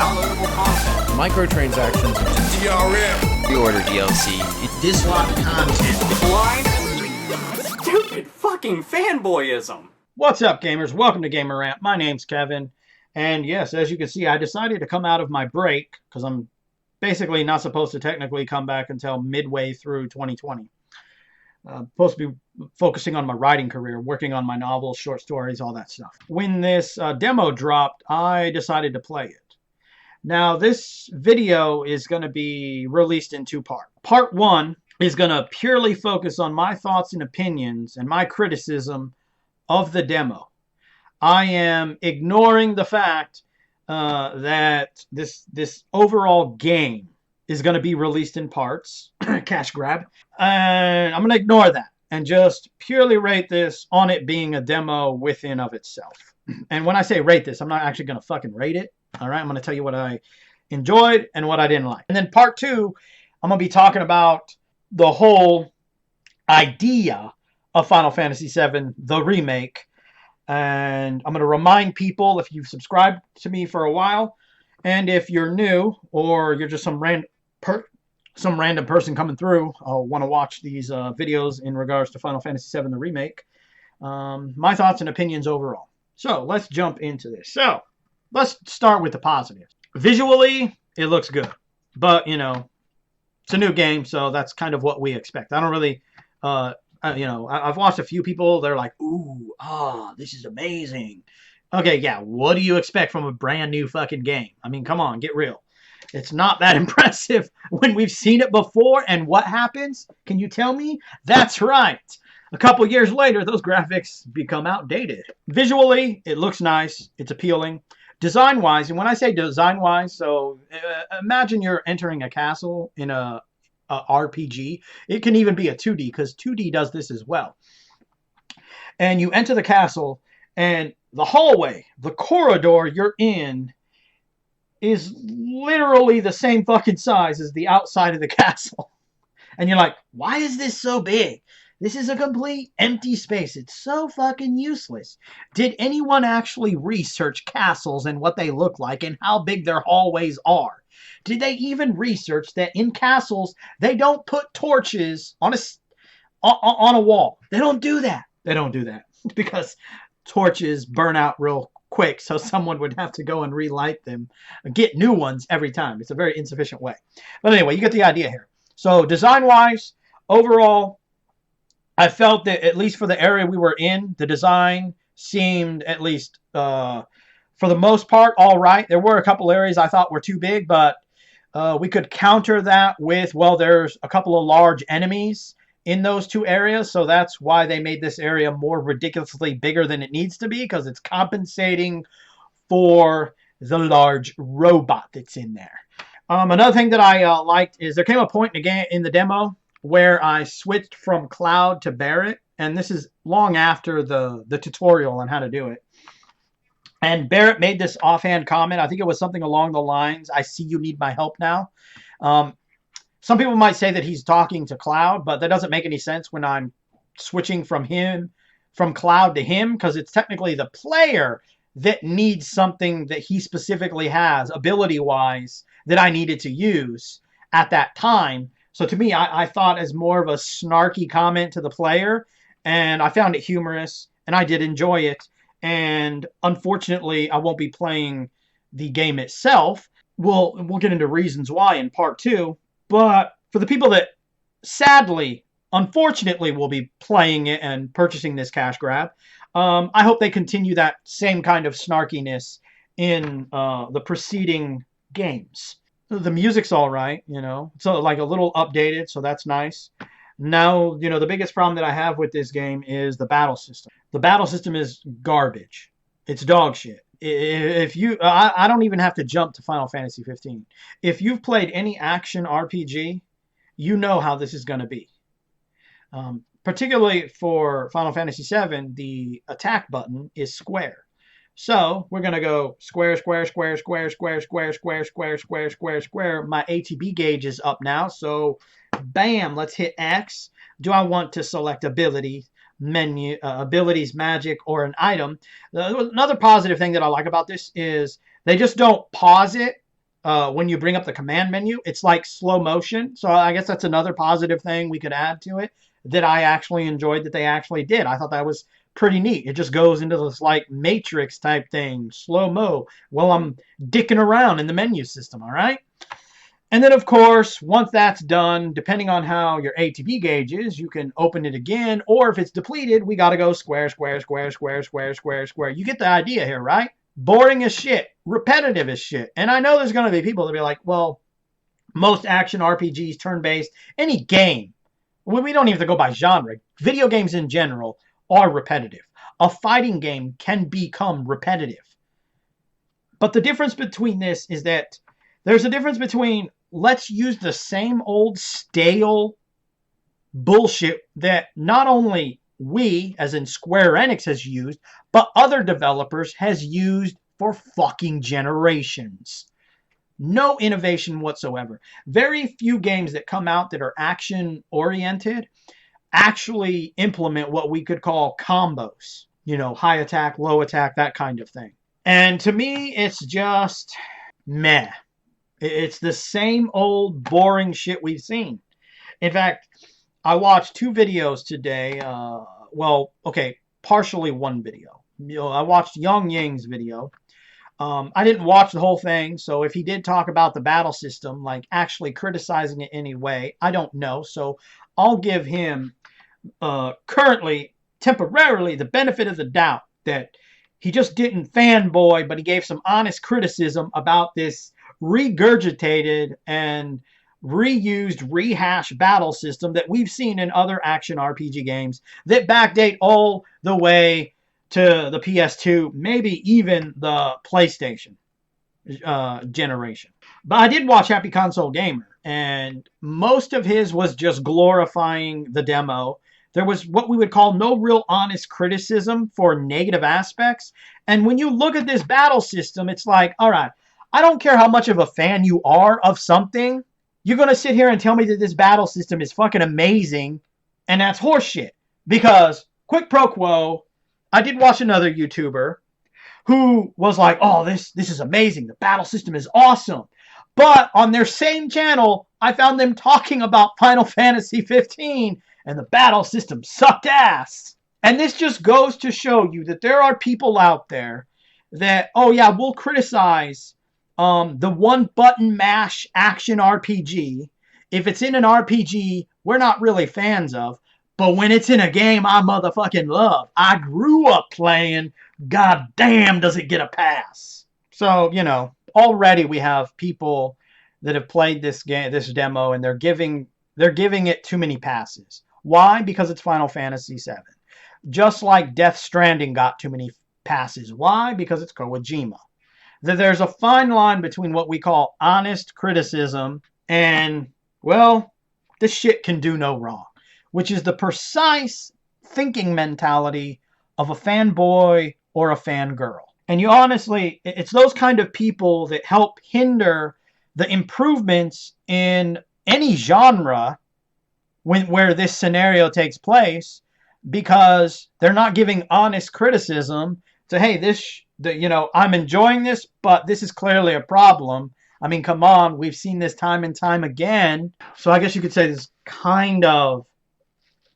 downloadable content, microtransactions, DRM, pre-order DLC, dislocked content, blind, stupid fucking fanboyism. What's up, gamers? Welcome to Gamer Rant. My name's Kevin, and yes, as you can see, I decided to come out of my break because I'm basically not supposed to technically come back until midway through 2020. I'm supposed to be focusing on my writing career, working on my novels, short stories, all that stuff. When this demo dropped, I decided to play it. Now, this video is going to be released in two parts. Part one is going to purely focus on my thoughts and opinions and my criticism of the demo. I am ignoring the fact that this overall game is going to be released in parts, cash grab, and I'm going to ignore that and just purely rate this on it being a demo within of itself. And when I say rate this, I'm not actually going to fucking rate it. All right, I'm going to tell you what I enjoyed and what I didn't like. And then part two, I'm going to be talking about the whole idea of Final Fantasy VII, the remake. And I'm going to remind people, if you've subscribed to me for a while, and if you're new or you're just some random person coming through, want to watch these videos in regards to Final Fantasy VII, the remake, my thoughts and opinions overall. So let's jump into this. So let's start with the positives. Visually, it looks good, but you know, it's a new game, so that's kind of what we expect. I don't really, I've watched a few people. They're like, "Ooh, this is amazing." Okay, yeah, what do you expect from a brand new fucking game? I mean, come on, get real. It's not that impressive when we've seen it before, and what happens? Can you tell me? That's right. A couple years later, those graphics become outdated. Visually, it looks nice. It's appealing. Design-wise, and when I say design-wise, so imagine you're entering a castle in a RPG. It can even be a 2D, because 2D does this as well. And you enter the castle, and the hallway, the corridor you're in, is literally the same fucking size as the outside of the castle. And you're like, why is this so big? This is a complete empty space. It's so fucking useless. Did anyone actually research castles and what they look like and how big their hallways are? Did they even research that in castles, they don't put torches on a wall? They don't do that. They don't do that because torches burn out real quick, so someone would have to go and relight them, get new ones every time. It's a very insufficient way. But anyway, you get the idea here. So design-wise, overall, I felt that at least for the area we were in, the design seemed at least, for the most part, all right. There were a couple areas I thought were too big, but we could counter that with, well, there's a couple of large enemies in those two areas, so that's why they made this area more ridiculously bigger than it needs to be, because it's compensating for the large robot that's in there. Another thing that I liked is there came a point in the demo where I switched from Cloud to Barret, and this is long after the tutorial on how to do it. And Barret made this offhand comment. I think it was something along the lines, "I see you need my help now." Some people might say that he's talking to Cloud, but that doesn't make any sense when I'm switching from Cloud to him, because it's technically the player that needs something that he specifically has, ability-wise, that I needed to use at that time. So to me, I thought as more of a snarky comment to the player, and I found it humorous, and I did enjoy it. And unfortunately, I won't be playing the game itself. We'll get into reasons why in part two. But for the people that sadly, unfortunately, will be playing it and purchasing this cash grab, I hope they continue that same kind of snarkiness in the preceding games. The music's all right, you know. So like a little updated, so that's nice. Now, you know, the biggest problem that I have with this game is the battle system. The battle system is garbage. It's dog shit. If you, I don't even have to jump to Final Fantasy 15. If you've played any action RPG, you know how this is going to be. Particularly for Final Fantasy VII, the attack button is square. So we're going to go square, square, square, square, square, square, square, square, square, square, square. My ATB gauge is up now. So bam, let's hit X. Do I want to select ability? Menu, abilities, magic, or an item. Another positive thing that I like about this is they just don't pause it when you bring up the command menu, it's like slow motion. So I guess that's another positive thing we could add to it that I actually enjoyed that they actually did. I thought that was pretty neat. It just goes into this like Matrix type thing, slow-mo, while I'm dicking around in the menu system, all right? And then, of course, once that's done, depending on how your ATB gauge is, you can open it again, or if it's depleted, we got to go square, square, square, square, square, square, square. You get the idea here, right? Boring as shit. Repetitive as shit. And I know there's going to be people that be like, well, most action RPGs, turn-based, any game, we don't even have to go by genre. Video games in general are repetitive. A fighting game can become repetitive. But the difference between this is that there's a difference between let's use the same old stale bullshit that not only we, as in Square Enix, has used, but other developers has used for fucking generations. No innovation whatsoever. Very few games that come out that are action-oriented actually implement what we could call combos. You know, high attack, low attack, that kind of thing. And to me, it's just meh. It's the same old boring shit we've seen. In fact, I watched 2 videos today. Partially one video. I watched Yang Ying's video. I didn't watch the whole thing, so if he did talk about the battle system, like actually criticizing it anyway, I don't know. So I'll give him currently, temporarily, the benefit of the doubt that he just didn't fanboy, but he gave some honest criticism about this regurgitated and reused, rehashed battle system that we've seen in other action RPG games that backdate all the way to the PS2, maybe even the PlayStation generation. But I did watch Happy Console Gamer, and most of his was just glorifying the demo. There was what we would call no real honest criticism for negative aspects. And when you look at this battle system, it's like, all right, I don't care how much of a fan you are of something. You're going to sit here and tell me that this battle system is fucking amazing, and that's horseshit. Because, quick pro quo, I did watch another YouTuber who was like, oh, this is amazing. The battle system is awesome. But on their same channel, I found them talking about Final Fantasy 15, and the battle system sucked ass. And this just goes to show you that there are people out there that, oh yeah, we'll criticize the one-button mash action RPG. If it's in an RPG we're not really fans of, but when it's in a game I motherfucking love, I grew up playing, god damn does it get a pass. So, you know, already we have people that have played this game, this demo, and they're giving it too many passes. Why? Because it's Final Fantasy VII. Just like Death Stranding got too many passes. Why? Because it's Kojima. There's a fine line between what we call honest criticism and, well, this shit can do no wrong, which is the precise thinking mentality of a fanboy or a fangirl. And you honestly, it's those kind of people that help hinder the improvements in any genre where this scenario takes place, because they're not giving honest criticism to, hey, I'm enjoying this, but this is clearly a problem. I mean, come on, we've seen this time and time again. So I guess you could say this is kind of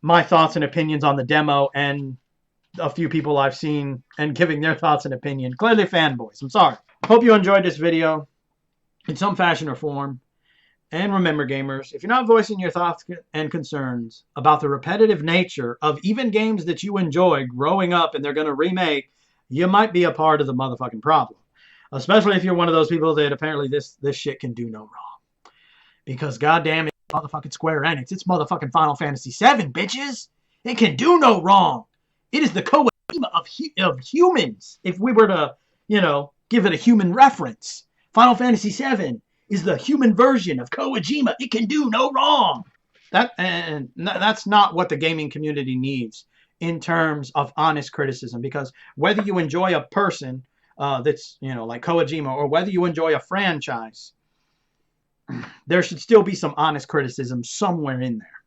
my thoughts and opinions on the demo, and a few people I've seen and giving their thoughts and opinion. Clearly fanboys. I'm sorry. Hope you enjoyed this video in some fashion or form. And remember, gamers, if you're not voicing your thoughts and concerns about the repetitive nature of even games that you enjoy growing up and they're going to remake, you might be a part of the motherfucking problem. Especially if you're one of those people that apparently this shit can do no wrong. Because goddamn it, motherfucking Square Enix, it's motherfucking Final Fantasy VII, bitches. It can do no wrong. It is the Kojima of humans. If we were to, give it a human reference. Final Fantasy VII is the human version of Kojima. It can do no wrong. That's not what the gaming community needs in terms of honest criticism. Because whether you enjoy a person that's, like Kojima, or whether you enjoy a franchise, there should still be some honest criticism somewhere in there.